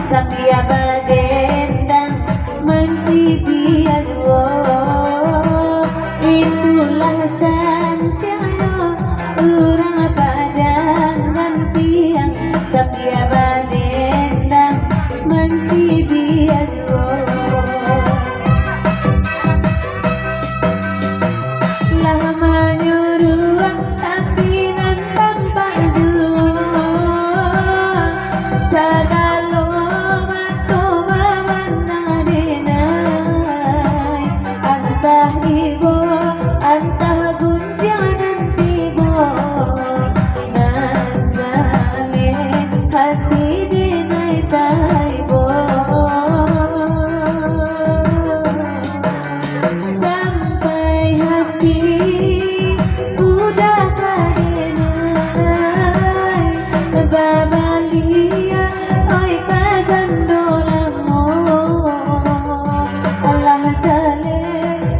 Sambil berdendang mencibir itulah santiano urang padangan tiang sambil berdendang mencibir lah menyuruh tapi nantang baju segala matu memanadinai antah ibu antah gunjangan tibo nanjale hati dinai taibo sampai hati udah kadenai babalia oi kajandolamo Allah jale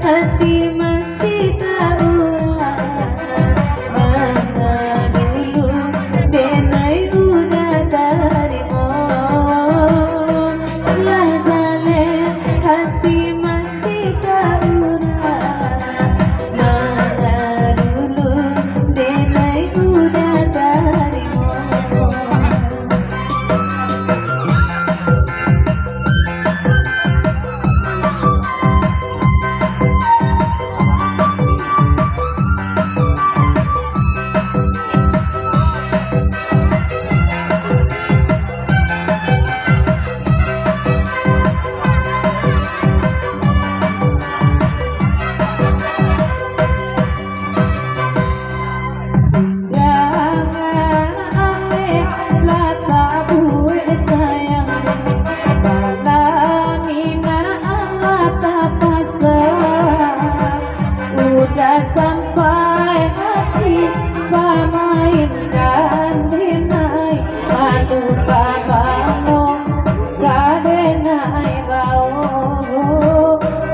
hati masih taurang mana dulu denai udah tarimo Allah jale hati masih taurang mana dulu denai udah tarimo udah sampai hati pamainkan dinai madu kabano kadenai bau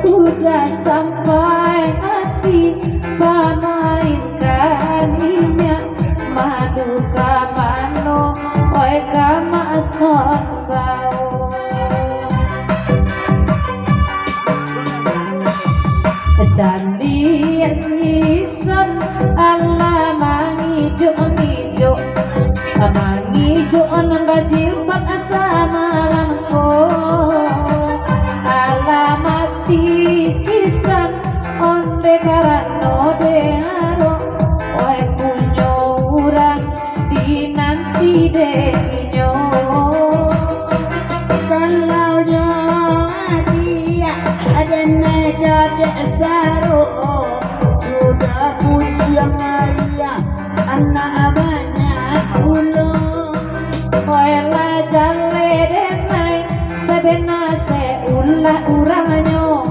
udah sampai hati pamainkan inya madu kabano oi kamasot bau Candi sison Allah mangijo mangijo nan bajil bak asa malamko alamati sisan onde karano deharo oe punyo urang dinanti dekinyo kalau dia ada nada saro sudah ujian ayah anak banyak ulo oela jale denai sebena seulah uranganyo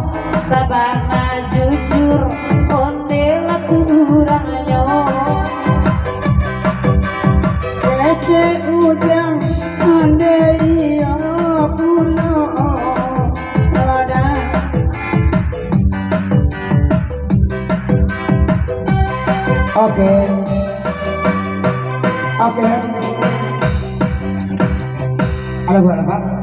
sabana jujur onde laku uranganyo kece udang onde iyo ulo Oke. Ada buat apa?